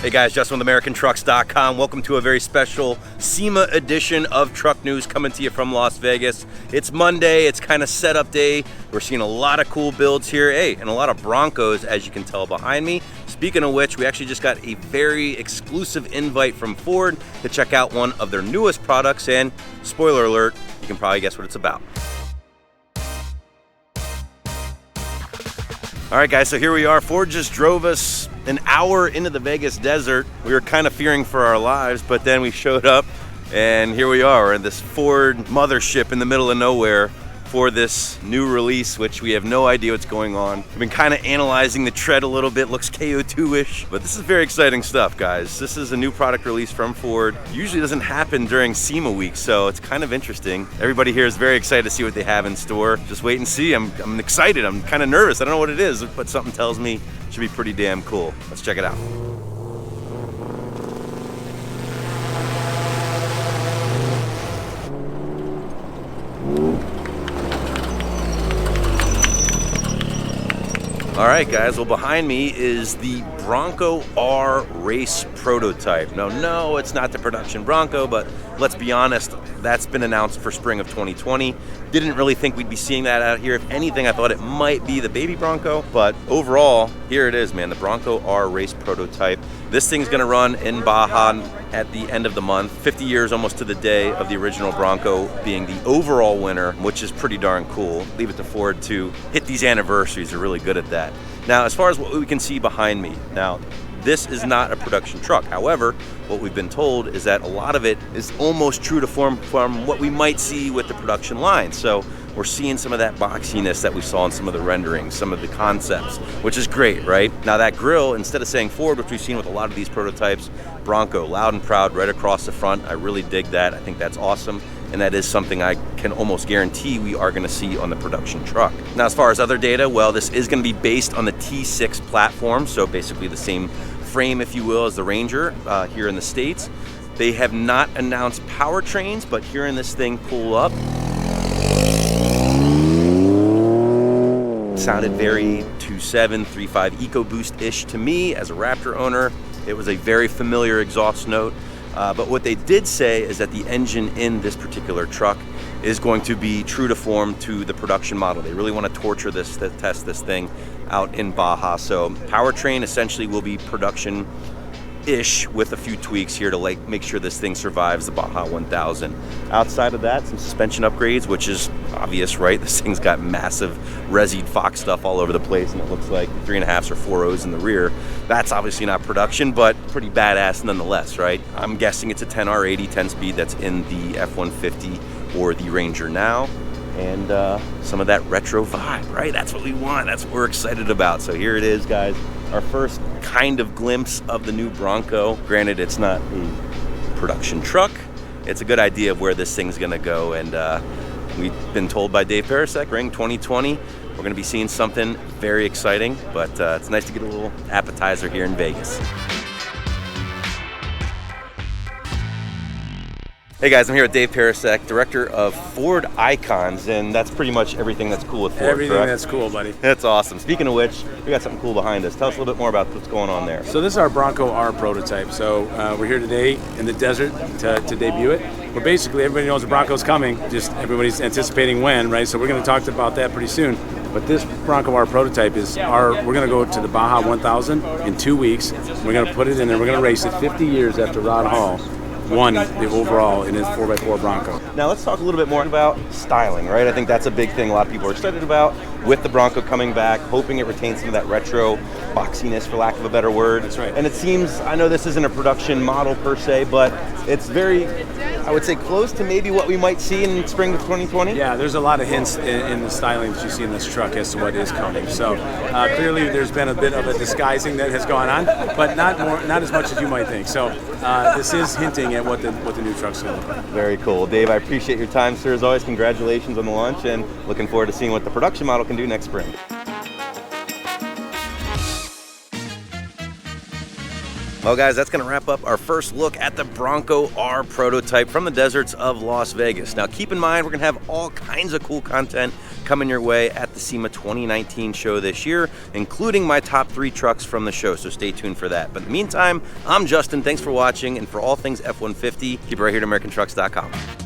Hey guys, Justin with AmericanTrucks.com. Welcome to a very special SEMA edition of Truck News coming to you from Las Vegas. It's Monday, it's kind of setup day. We're seeing a lot of cool builds here. Hey, and a lot of Broncos, as you can tell behind me. Speaking of which, we actually just got a very exclusive invite from Ford to check out one of their newest products, and spoiler alert, you can probably guess what it's about. All right guys, so here we are. Ford just drove us an hour into the Vegas desert. We were kind of fearing for our lives, but then we showed up and here we are. We're in this Ford mothership in the middle of nowhere for this new release, which we have no idea what's going on. We've been kind of analyzing the tread a little bit, looks KO2-ish, but this is very exciting stuff, guys. This is a new product release from Ford. Usually doesn't happen during SEMA week, so it's kind of interesting. Everybody here is very excited to see what they have in store. Just wait and see. I'm excited. I'm kind of nervous. I don't know what it is, but something tells me it should be pretty damn cool. Let's check it out. All right, guys, well, behind me is the Bronco R Race Prototype. No, it's not the production Bronco, but let's be honest, that's been announced for spring of 2020. Didn't really think we'd be seeing that out here. If anything, I thought it might be the baby Bronco, but overall, here it is, man, the Bronco R Race Prototype. This thing's gonna run in Baja at the end of the month, 50 years almost to the day of the original Bronco being the overall winner, which is pretty darn cool. Leave it to Ford to hit these anniversaries. They're really good at that. Now, as far as what we can see behind me, now, this is not a production truck. However, what we've been told is that a lot of it is almost true to form from what we might see with the production line. So we're seeing some of that boxiness that we saw in some of the renderings, some of the concepts, which is great, right? Now that grille, instead of saying Ford, which we've seen with a lot of these prototypes, Bronco, loud and proud, right across the front. I really dig that. I think that's awesome. And that is something I can almost guarantee we are gonna see on the production truck. Now, as far as other data, well, this is gonna be based on the T6 platform, so basically the same frame, if you will, as the Ranger here in the States. They have not announced powertrains, but hearing this thing pull up, sounded very 2.7, 3.5 EcoBoost-ish to me as a Raptor owner. It was a very familiar exhaust note. But what they did say is that the engine in this particular truck is going to be true to form to the production model. They really want to torture this, to test this thing out in Baja. So powertrain essentially will be production-ish with a few tweaks here to make sure this thing survives the Baja 1000. Outside of that, some suspension upgrades, which is obvious, right? This thing's got massive Resied Fox stuff all over the place, and it looks like 3.5s or 4.0s in the rear. That's obviously not production, but pretty badass nonetheless, right? I'm guessing it's a 10R80 10-speed that's in the F150 or the Ranger now, and some of that retro vibe, right? That's what we want. That's what we're excited about. So here it is, guys. Our first kind of glimpse of the new Bronco. Granted, it's not a production truck. It's a good idea of where this thing's gonna go, and we've been told by Dave Perasek, spring 2020, we're gonna be seeing something very exciting, but it's nice to get a little appetizer here in Vegas. Hey guys, I'm here with Dave Perasek, director of Ford Icons, and that's pretty much everything that's cool with Ford, everything, correct? That's cool, buddy. That's awesome. Speaking of which, we got something cool behind us. Tell us a little bit more about what's going on there. So this is our Bronco R prototype. So we're here today in the desert to debut it. We're basically, everybody knows the Bronco's coming, just everybody's anticipating when, right? So we're going to talk about that pretty soon. But this Bronco R prototype is we're going to go to the Baja 1000 in 2 weeks. We're going to put it in there. We're going to race it 50 years after Rod Hall won the overall in his 4x4 Bronco. Now let's talk a little bit more about styling, right? I think that's a big thing a lot of people are excited about with the Bronco coming back, hoping it retains some of that retro boxiness, for lack of a better word. That's right. And it seems, I know this isn't a production model per se, but it's very, I would say, close to maybe what we might see in spring of 2020. Yeah, there's a lot of hints in the styling that you see in this truck as to what is coming. So clearly there's been a bit of a disguising that has gone on, but not as much as you might think. So this is hinting at what the new truck's going to look like. Very cool. Dave, I appreciate your time, sir. As always, congratulations on the launch, and looking forward to seeing what the production model can do next spring. Well, guys, that's going to wrap up our first look at the Bronco R prototype from the deserts of Las Vegas. Now, keep in mind, we're going to have all kinds of cool content coming your way at the SEMA 2019 show this year, including my top 3 trucks from the show, so stay tuned for that. But in the meantime, I'm Justin. Thanks for watching, and for all things F-150, keep it right here at AmericanTrucks.com.